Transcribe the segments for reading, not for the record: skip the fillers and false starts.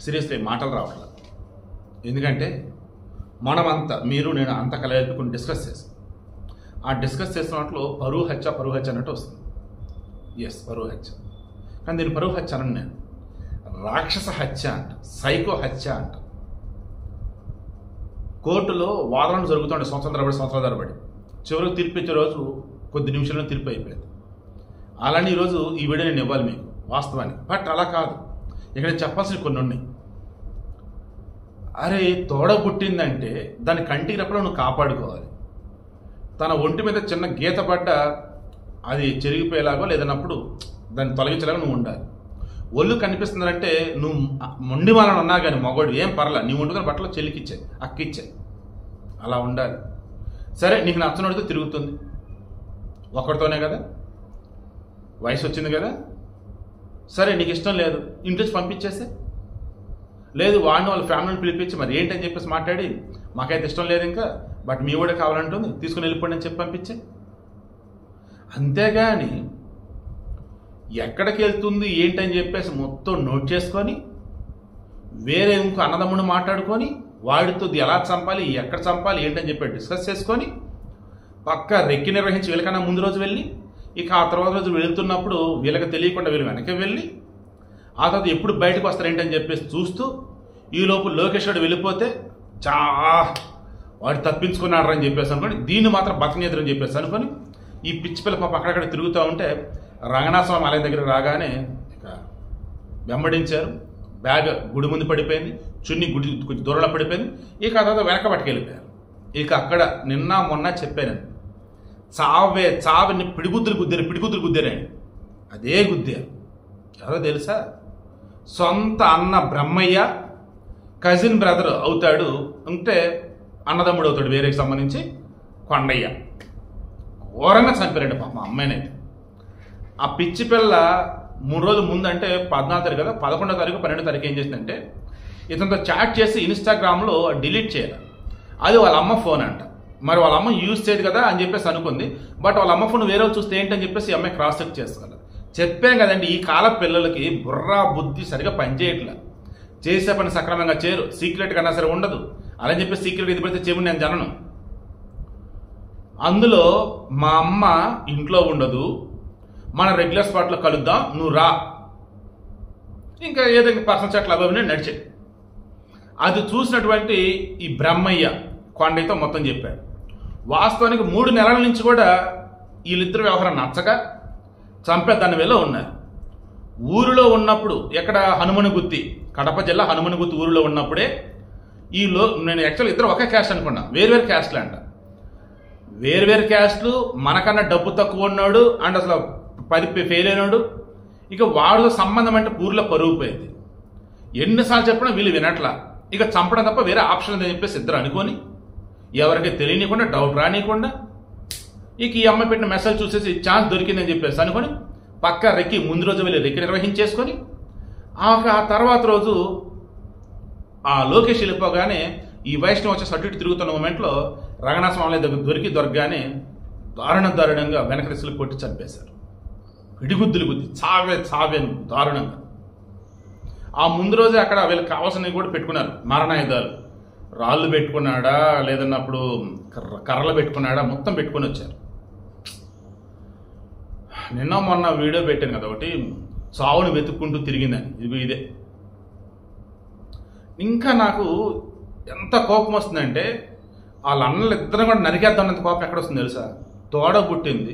Seriously మాటలు రావట్లేదు. ఎందుకంటే మనమంతా మీరు నేను అంత కలిపి కొన్ని డిస్కస్ చేస్తాం. ఆ డిస్కస్ చేస్తున్నట్లు పరువు హత్య అన్నట్టు వస్తుంది. ఎస్, పరువు హత్య. కానీ దీన్ని పరువు హత్య అనను నేను, రాక్షస హత్య అంట, సైకో హత్య అంట. కోర్టులో వాదనలు జరుగుతుండే సంవత్సరాల తరబడి చివరికి తీర్పు ఇచ్చే రోజు కొద్ది నిమిషాల్లో తీర్పు అయిపోయింది. అలానే ఈరోజు ఈ వీడియో నేను ఇవ్వాలి మీకు వాస్తవానికి. బట్ అలా కాదు, ఇక్కడ చెప్పాల్సిన కొన్ని ఉన్నాయి. అరే తోడ పుట్టిందంటే దాని కంటికి రెప్పలో నువ్వు కాపాడుకోవాలి. తన ఒంటి మీద చిన్న గీత పడ్డ అది చెరిగిపోయేలాగో లేదన్నప్పుడు దాన్ని తొలగించేలాగా నువ్వు ఉండాలి. ఒళ్ళు కనిపిస్తుందంటే నువ్వు మొండి వాళ్ళని ఉన్నా కానీ మగోడు ఏం పర్లే, నీ ఉంటున్న బట్టలో చెల్లికిచ్చే అక్కిచ్చే అలా ఉండాలి. సరే నీకు నచ్చనోడితో తిరుగుతుంది, ఒక్కడితోనే కదా, వయసు వచ్చింది కదా, సరే నీకు ఇష్టం లేదు ఇంటికి పంపించేస్తే, లేదు వాడిని వాళ్ళ ఫ్యామిలీని పిలిపించి మరి ఏంటని చెప్పేసి మాట్లాడి మాకైతే ఇష్టం లేదు ఇంకా బట్ మీ కూడా కావాలంటుంది తీసుకుని వెళ్ళిపోండి అని చెప్పి పంపించే. అంతేగాని ఎక్కడికి వెళ్తుంది ఏంటని చెప్పేసి మొత్తం నోట్ చేసుకొని వేరే ఇంకో అన్నదమ్ముడు మాట్లాడుకొని వాడితో ఎలా చంపాలి ఎక్కడ చంపాలి ఏంటని చెప్పి డిస్కస్ చేసుకొని పక్క రెక్కి నిర్వహించి వీళ్ళకన్నా ముందు రోజు వెళ్ళి ఇక ఆ తర్వాత రోజు వెళుతున్నప్పుడు వీళ్ళకి తెలియకుండా వీళ్ళు వెనక్కి వెళ్ళి ఆ తర్వాత ఎప్పుడు బయటకు వస్తారేంటని చెప్పేసి చూస్తూ ఈ లోపు లోకేష్ గారు వెళ్ళిపోతే వాడు తప్పించుకున్నాడు అని చెప్పేసి అనుకోని దీన్ని మాత్రం బతకనీయదని చెప్పేసి అనుకొని ఈ పిచ్చి పిల్ల పాప అక్కడక్కడ తిరుగుతూ ఉంటే రంగనాథ స్వామి ఆలయం దగ్గర రాగానే ఇక వెంబడించారు. బ్యాగ్ గుడి ముందు పడిపోయింది, చున్ని గుడి కొంచెం దూరంలో పడిపోయింది. ఇక ఆ తర్వాత వెనక పట్టుకెళ్ళిపోయారు. ఇక అక్కడ నిన్న మొన్న చెప్పాను చావని పిడిగుద్దులు గుద్దారండి. అదే గుద్దారు. ఎవరో తెలుసా? సొంత అన్న బ్రహ్మయ్య కజిన్ బ్రదర్ అవుతాడు, అంటే అన్నదమ్ముడు అవుతాడు వేరేకి సంబంధించి కొండయ్య. ఘోరంగా చంపారండి పాప అమ్మాయినైతే. ఆ పిచ్చి పిల్ల 3 రోజుల ముందు అంటే 14వ తారీఖు కదా, 11వ తారీఖు 12వ తారీఖు ఏం చేసిందంటే ఇతనితో చాట్ చేసి ఇన్స్టాగ్రామ్లో డిలీట్ చేయాలి. అది వాళ్ళ అమ్మ ఫోన్ అంట. మరి వాళ్ళ అమ్మ యూజ్ చేయదు కదా అని చెప్పేసి అనుకుంది. బట్ వాళ్ళ అమ్మ ఫోన్ వేరే చూస్తే ఏంటని చెప్పేసి అమ్మాయి క్రాస్ చెక్ చేసుకోవాలి. చెప్పాం కదండి, ఈ కాల పిల్లలకి బుర్రా బుద్ధి సరిగా పనిచేయట్లే, చేసే పని సక్రమంగా చేయరు, సీక్రెట్ కన్నా సరే ఉండదు. అలా చెప్పి సీక్రెట్ ఇది పెడితే చెవి నేను జనను. అందులో మా అమ్మ ఇంట్లో ఉండదు, మన రెగ్యులర్ స్పాట్లో కలుద్దాం నువ్వు రా, ఇంకా ఏదైనా పర్సనల్ చాట్లు అవి నడిచే. అది చూసినటువంటి ఈ బ్రహ్మయ్య కొండయ్యతో మొత్తం చెప్పాడు. వాస్తవానికి 3 నెలల నుంచి కూడా వీళ్ళిద్దరు వ్యవహారం నచ్చక చంపేదాని వేలో ఉన్నారు. ఊరిలో ఉన్నప్పుడు ఎక్కడ హనుమనగుత్తి, కడప జిల్లా హనుమనగుత్తి ఊరిలో ఉన్నప్పుడే నేను యాక్చువల్ ఇద్దరు ఒకే క్యాస్ట్ అనుకున్నా, వేరువేరు క్యాస్ట్లు అంట. వేరువేరు క్యాస్ట్లు, మనకన్నా డబ్బు తక్కువ ఉన్నాడు అండ్ అసలు 10 ఫెయిల్ అయినాడు. ఇక వాడితో సంబంధం అంటే ఊరిలో పరుగు పోయింది. ఎన్నిసార్లు చెప్పినా వీళ్ళు వినట్లా. ఇక చంపడం తప్ప వేరే ఆప్షన్ అని చెప్పేసి ఇద్దరు అనుకొని ఎవరికి తెలియనికుండా డౌట్ రానియకుండా ఇక ఈ అమ్మాయి పెట్టిన మెసేజ్ చూసేసి ఛాన్స్ దొరికిందని చెప్పేసి అనుకొని పక్క రెక్కి ముందు రోజు వెళ్ళి రెక్కి నిర్వహించేసుకొని ఆ తర్వాత రోజు ఆ లోకేష్ వెళ్ళిపోగానే ఈ వైష్ణవ్ వచ్చే సర్టిఫికేట్ తిరుగుతున్న మూమెంట్లో రంగనాథ స్వామి దగ్గర దొరకగానే దారుణంగా వెనక దిశలు కొట్టి చంపేశారు. పిడిగుద్దులు గుద్ది చావే దారుణంగా. ఆ ముందు రోజే అక్కడ వీళ్ళకి కావాల్సినవి కూడా పెట్టుకున్నారు, మారణాయుధాలు. రాళ్ళు పెట్టుకున్నాడా లేదన్నప్పుడు కర్రలు పెట్టుకున్నాడా మొత్తం పెట్టుకొని వచ్చారు. నిన్న మొన్న వీడియో పెట్టాను కదా ఒకటి, చావును వెతుక్కుంటూ తిరిగిందని. ఇదే ఇంకా నాకు ఎంత కోపం వస్తుందంటే వాళ్ళ అన్నలు ఇద్దరు కూడా నరికేద్దామన్నంత కోపం ఎక్కడ వస్తుంది తెలుసా? తోడ పుట్టింది,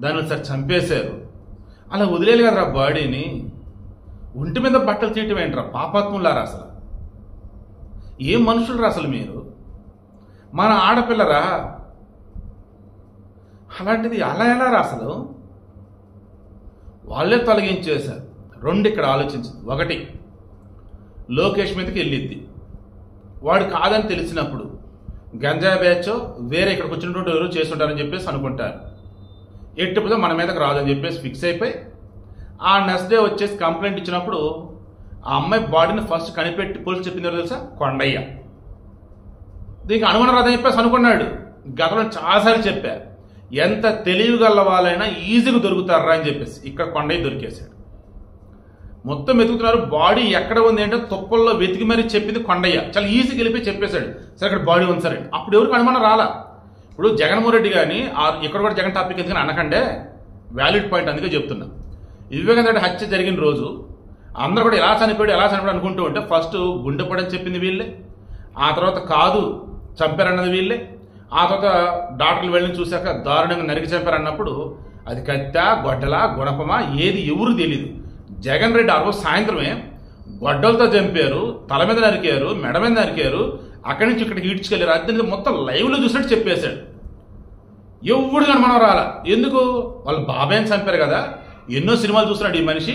దాన్ని ఒకసారి చంపేశారు, అలా వదిలేరు కదరా బాడీని. ఒంటి మీద బట్టలు తీయటం ఏంట్రా పాపాత్ములారా? అసలు ఏం మనుషులు రా అసలు మీరు? మన ఆడపిల్లరా? అలాంటిది అలా ఎలా రా అసలు? వాళ్ళే తొలగించేశారు. 2 ఇక్కడ ఆలోచించింది. 1 లోకేష్ మీదకి వెళ్ళిద్ది, వాడు కాదని తెలిసినప్పుడు గంజాయి బ్యాచ్ వేరే ఇక్కడికి వచ్చినటువంటి ఎవరు చేస్తుంటారని చెప్పేసి అనుకుంటారు. ఎట్టుపోతే మన మీదకి రాదని చెప్పేసి ఫిక్స్ అయిపోయి ఆ నెక్స్ట్ డే వచ్చేసి కంప్లైంట్ ఇచ్చినప్పుడు ఆ అమ్మాయి బాడీని ఫస్ట్ కనిపెట్టి పోలీసు చెప్పిందో తెలుసా? కొండయ్య. దీనికి అనుమానం రాదని చెప్పేసి అనుకున్నాడు. గతంలో చాలాసార్లు చెప్పా, ఎంత తెలివిగల వాళ్ళైనా ఈజీగా దొరుకుతారా అని చెప్పేసి. ఇక్కడ కొండయ్య దొరికేశాడు. మొత్తం వెతుకుతున్నారు. బాడీ ఎక్కడ ఉంది అంటే తుప్పల్లో వెతికి మరీ చెప్పింది కొండయ్య. చాలా ఈజీగా వెళ్ళిపోయి చెప్పేశాడు, సరే అక్కడ బాడీ ఉంది సరే. అప్పుడు ఎవరికి అనుమానం రాలా. ఇప్పుడు జగన్మోహన్ రెడ్డి కానీ ఇక్కడ కూడా జగన్ టాపిక్ ఎందుకని అనకండే, వ్యాలిడ్ పాయింట్ అందుకే చెప్తున్నా. వివేకానంద రెడ్డి హత్య జరిగిన రోజు అందరూ కూడా ఎలా చనిపోయాడు అనుకుంటూ ఉంటే ఫస్ట్ గుండెపడని చెప్పింది వీళ్ళే, ఆ తర్వాత కాదు చంపారన్నది వీళ్ళే, ఆ తర్వాత డాక్టర్లు వెళ్ళి చూశాక దారుణంగా నరికి చంపారన్నప్పుడు అది కత్తా గొడ్డలా గుణపమా ఏది ఎవరు తెలియదు. జగన్ రెడ్డి ఆ రోజు సాయంత్రమే గొడ్డలతో చంపారు, తల మీద నరికారు, మెడ మీద నరికారు, అక్కడి నుంచి ఇక్కడికి ఈడ్చుకెళ్ళారు. అది మొత్తం లైవ్లో చూసినట్టు చెప్పేశాడు. ఎవడు కానీ మనం రాలా. ఎందుకు? వాళ్ళు బాబాయ్ని చంపారు కదా, ఎన్నో సినిమాలు చూస్తున్నాడు ఈ మనిషి,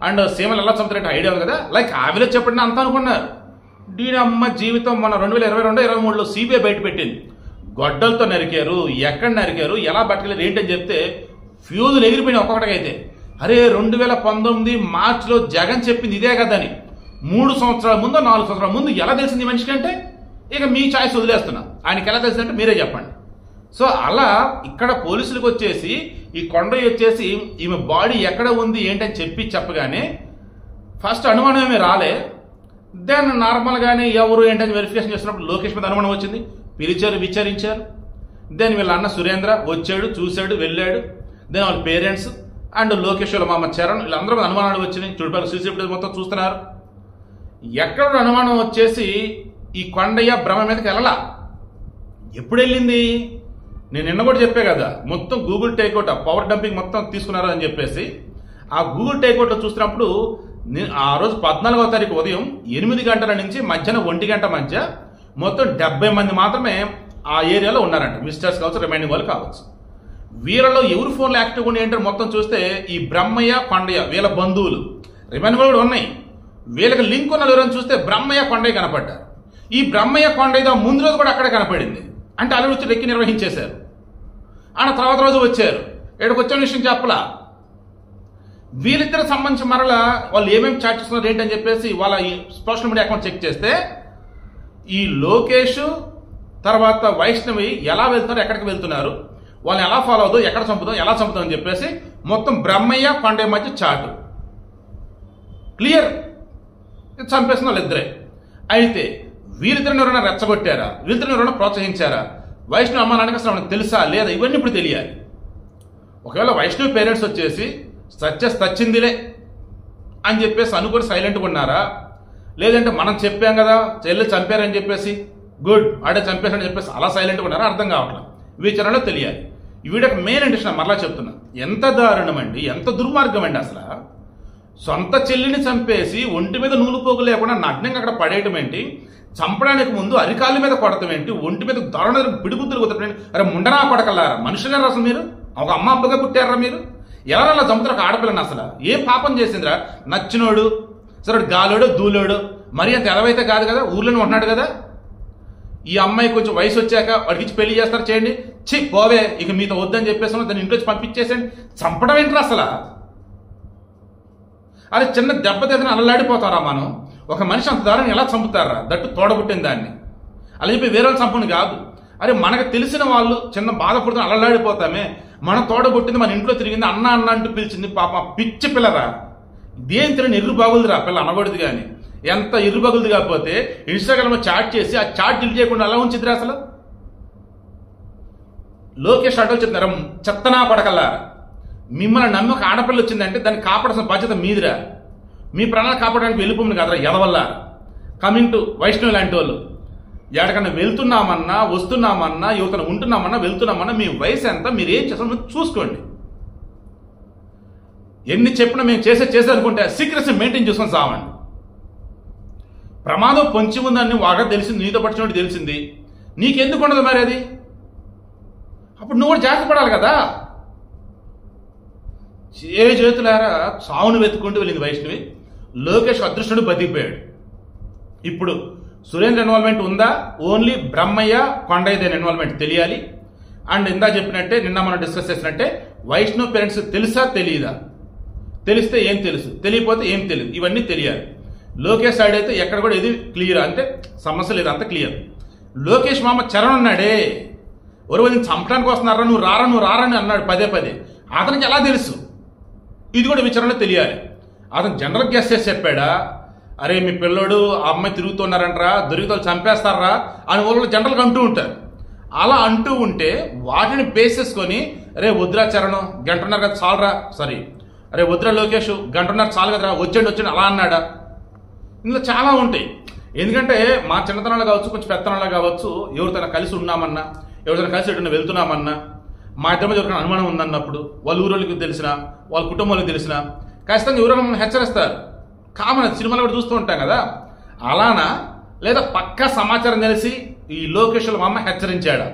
అండ్ సీమలు ఎలా చంపుతారంటే ఐడియా ఉంది కదా, లైక్ ఆవిలే చెప్పండి అంత అనుకున్నారు. దీని అమ్మ జీవితం మన 2022-23లో సిబిఐ బయట పెట్టింది. గొడ్డలతో నరికారు, ఎక్కడ నరికారు, ఎలా బట్టలేరు ఏంటని చెప్తే ఫ్యూజులు ఎగిరిపోయినాయి ఒక్కొక్కటికైతే. అరే 2019 మార్చిలో జగన్ చెప్పింది ఇదే కదని 3 సంవత్సరాల ముందు 4 సంవత్సరాల ముందు ఎలా తెలిసింది మనిషికి అంటే ఇక మీ ఛాయిస్ వదిలేస్తున్నా. ఆయనకి ఎలా తెలిసిందంటే మీరే చెప్పండి. సో అలా ఇక్కడ పోలీసులకు వచ్చేసి ఈ కొండయ్య వచ్చేసి ఈమె బాడీ ఎక్కడ ఉంది ఏంటని చెప్పగానే ఫస్ట్ అనుమానం ఏమీ రాలే. దెన్ నార్మల్గానే ఎవరు ఏంటని వెరిఫికేషన్ చేస్తున్నప్పుడు లోకేష్ మీద అనుమానం వచ్చింది, పిలిచారు, విచారించారు. దెన్ వీళ్ళ అన్న సురేంద్ర వచ్చాడు, చూశాడు, వెళ్ళాడు. దెన్ వాళ్ళ పేరెంట్స్ అండ్ లోకేష్ వాళ్ళ మామ చరణ్ వీళ్ళందరూ అనుమానాలు వచ్చినాయి. చుట్టుపక్కల సీసీటీవీ మొత్తం చూస్తున్నారు. ఎక్కడ అనుమానం వచ్చేసి ఈ కొండయ్య బ్రహ్మ మీదకి వెళ్ళలా. ఎప్పుడు వెళ్ళింది? నేను నిన్న కూడా చెప్పే కదా, మొత్తం గూగుల్ టేక్అవుట్ పవర్ డంపింగ్ మొత్తం తీసుకున్నారు అని చెప్పేసి. ఆ గూగుల్ టేక్అవుట్లో చూసినప్పుడు ఆ రోజు 14వ తారీఖు ఉదయం 8 గంటల నుంచి మధ్యాహ్నం 1 గంట మధ్య మొత్తం 70 మంది మాత్రమే ఆ ఏరియాలో ఉన్నారంట. విజిటర్స్ కావచ్చు, రిమైనింగ్ వాళ్ళు కావచ్చు. వీళ్ళలో ఎవరు ఫోన్లో యాక్టివ్గా ఉండి ఏంటంటే మొత్తం చూస్తే ఈ బ్రహ్మయ్య కొండయ్య వీళ్ళ బంధువులు రిమైనింగ్ కూడా ఉన్నాయి. వీళ్ళకి లింక్ ఉన్న ఎవరైనా చూస్తే బ్రహ్మయ్య కొండయ్య కనపడ్డారు. ఈ బ్రహ్మయ్య కొండయ్య ముందు రోజు కూడా అక్కడే కనపడింది. అంటే అల్లుడు వచ్చి లెక్కి నిర్వహించేశారు. ఆయన తర్వాత రోజు వచ్చారు, ఇక్కడికి వచ్చే విషయం చెప్పలా. వీళ్ళిద్దరికి సంబంధించి మరలా వాళ్ళు ఏమేమి చాట్ చేస్తున్నారు ఏంటని చెప్పేసి వాళ్ళ ఈ సోషల్ మీడియా అకౌంట్ చెక్ చేస్తే ఈ లోకేష్ తర్వాత వైష్ణవి ఎలా వెళ్తున్నారు, ఎక్కడికి వెళ్తున్నారు, వాళ్ళని ఎలా ఫాలో అవుతాం, ఎక్కడ చంపుతాం, ఎలా చంపుతాం అని చెప్పేసి మొత్తం బ్రహ్మయ్య కొండయ్య మధ్య చాటు క్లియర్. చంపేసిన వాళ్ళు ఇద్దరే. అయితే వీళ్ళిద్దరిని ఎవరైనా రెచ్చగొట్టారా, వీళ్ళిద్దరిని ఎవరైనా ప్రోత్సహించారా, వైష్ణవి అమ్మ నాన్నకి అసలు మనకు తెలుసా లేదా, ఇవన్నీ ఇప్పుడు తెలియాలి. ఒకవేళ వైష్ణవి పేరెంట్స్ వచ్చేసి సచ్చిందిలే అని చెప్పేసి అనుకుని సైలెంట్గా ఉన్నారా, లేదంటే మనం చెప్పాం కదా చెల్లి చంపారని చెప్పేసి గుడ్ ఆడే చంపేశాడని చెప్పేసి అలా సైలెంట్గా ఉన్నారా అర్థం కావట్లేదు. విచారణలో తెలియాలి. ఈ వీడియోకి మెయిన్ ఇంట్రెస్ట్ మరలా చెప్తున్నా, ఎంత దారుణం అండి, ఎంత దుర్మార్గం అండి. అసలు సొంత చెల్లిని చంపేసి ఒంటి మీద నూలు పోగు లేకుండా నగ్నంగా అక్కడ పడేయటం ఏంటి, చంపడానికి ముందు అరికాళ్ళ మీద కొడతాం ఏంటి, ఒంటి మీద దారుణ పిడిగుద్దులు కొట్టడం. అరే ముండనా కొడకల్లారా, మనుషులేరా అసలు మీరు? ఒక అమ్మ అబ్బగా పుట్టారా మీరు? ఎలా అలా చంపుతారు ఒక ఆడపిల్లని? అసలు ఏ పాపం చేసిందిరా? నచ్చినోడు సరే గాలోడు దూలోడు మరి అంత ఎలవైతే కాదు కదా, ఊర్లోనే ఉంటున్నాడు కదా. ఈ అమ్మాయి కొంచెం వయసు వచ్చాక వాడికి పెళ్లి చేస్తారు, చేయండి, చి పోవే ఇక మీతో వద్దని చెప్పేసి దాన్ని ఇంట్లో పంపించేసండి. చంపడం ఏంటి అసలు? అది చిన్న దెబ్బ తెగిన అలలాడిపోతారా మనం? ఒక మనిషి అంత దారుణం ఎలా చంపుతారా, దట్టు తోడబుట్టిన దాన్ని? అలా చెప్పి వేరే వాళ్ళు చంపని కాదు. అరే మనకు తెలిసిన వాళ్ళు చిన్న బాధపడుతున్న అలలాడిపోతామే, మన తోడబుట్టింది మన ఇంట్లో తిరిగింది, అన్న అన్న అంటూ పిలిచింది, పాప పిచ్చి పిల్లరా, ఇదేం తెలియని ఎర్రు బాగులుదిరా పిల్ల అనకూడదు. కానీ ఎంత ఎర్రు బాగులుది కాకపోతే ఇన్స్టాగ్రామ్లో చాట్ చేసి ఆ చాట్ డిలీట్ చేయకుండా అలా ఉంచిద్దిరా అసలు. లోకేష్ అటో చెప్తున్నారా, చెత్తనా పడకల్లా మిమ్మల్ని నమ్మి ఒక ఆడపిల్ల వచ్చిందంటే దాన్ని కాపాడాల్సిన బాధ్యత మీదిరా. మీ ప్రాణాలు కాపాడడానికి వెళ్ళిపోయింది కదరా ఎదవల్ల. కమింగ్ టు వైష్ణవి లాంటి వాళ్ళు ఎక్కడికన్నా వెళ్తున్నామన్నా వస్తున్నామన్నా యువతను ఉంటున్నామన్నా వెళ్తున్నామన్నా మీ వయసు ఎంత, మీరు ఏం చేస్తామో చూసుకోండి. ఎన్ని చెప్పినా మేము చేసే అనుకుంటే సీక్రెట్స్ మెయింటైన్ చేసుకొని సావండి. ప్రమాదం పొంచి ఉందని వాగా తెలిసింది, నీతో పట్టినట్టు తెలిసింది, నీకెందుకు ఉండదు మరి అది? అప్పుడు నువ్వు కూడా జాగ్రత్త పడాలి కదా. చేతులారా చావును వెతుక్కుంటూ వెళ్ళింది వైష్ణవి. లోకేష్ అదృష్టుడు బతికిపోయాడు. ఇప్పుడు సురేంద్ర ఇన్వాల్వ్మెంట్ ఉందా, ఓన్లీ బ్రహ్మయ్య కొండయ్య ఇన్వాల్వ్మెంట్ తెలియాలి. అండ్ ఇందా చెప్పినట్టే నిన్న మనం డిస్కస్ చేసినట్టే వైష్ణవ్ పేరెంట్స్ తెలుసా తెలియదా, తెలిస్తే ఏం తెలుసు, తెలియకపోతే ఏం తెలియదు, ఇవన్నీ తెలియాలి. లోకేష్ సైడ్ అయితే ఎక్కడ కూడా ఇది క్లియర్, అంటే సమస్య లేదు, అంత క్లియర్. లోకేష్ మామ చరణ్ ఉన్నాడే, ఎవరు చంపడానికి వస్తున్నారా, నువ్వు రారని అన్నాడు పదే. అతనికి ఎలా తెలుసు, ఇది కూడా విచారణలో తెలియాలి. అతను జనరల్ గెస్ చేసి చెప్పాడా, అరే మీ పిల్లోడు ఆ అమ్మాయి తిరుగుతున్నారంటరా, దొరికితే చంపేస్తారా అని వాళ్ళు జనరల్గా అంటూ ఉంటారు. అలా అంటూ ఉంటే వాటిని బేసేసుకొని అరే వద్దురా చరణం గంటన్నర కదా చాలరా, సారీ అరే వద్దురా లోకేష్ గంటన్నర చాలు కదరా, వచ్చండి అలా అన్నాడా? ఇందులో చాలా ఉంటాయి. ఎందుకంటే మా చిన్నతనాలు కావచ్చు, కొంచెం పెత్తనాలు కావచ్చు, ఎవరితోనైనా కలిసి ఉన్నామన్నా, ఎవరితోనైనా కలిసి ఎటున్నా వెళ్తున్నామన్నా, మా ఇద్దరి మీద ఎవరికైనా అనుమానం ఉందన్నప్పుడు వాళ్ళ ఊరోళ్ళకి తెలిసినా, వాళ్ళ కుటుంబాలకు తెలిసినా ఖచ్చితంగా ఎవరైనా మమ్మల్ని హెచ్చరిస్తారు. కామన్, సినిమాలు కూడా చూస్తూ ఉంటాం కదా. అలానా లేదా పక్కా సమాచారం తెలిసి ఈ లోకేష్ మా అమ్మ హెచ్చరించాడా?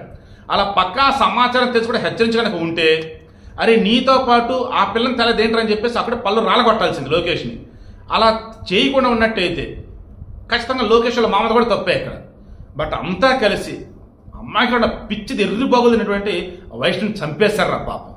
అలా పక్కా సమాచారం తెలిసి కూడా హెచ్చరించడానికి ఉంటే అరే నీతో పాటు ఆ పిల్లని తెలదేంటని చెప్పేసి అక్కడ పళ్ళు రాలగొట్టాల్సింది లోకేష్ని. అలా చేయకుండా ఉన్నట్టయితే ఖచ్చితంగా లోకేష్ వాళ్ళ మామది కూడా తప్పే ఇక్కడ. బట్ అంతా కలిసి అమ్మాయికి కూడా పిచ్చిది ఎర్రి బాగుతున్నటువంటి వైష్ణుని చంపేశారు రా పాపం.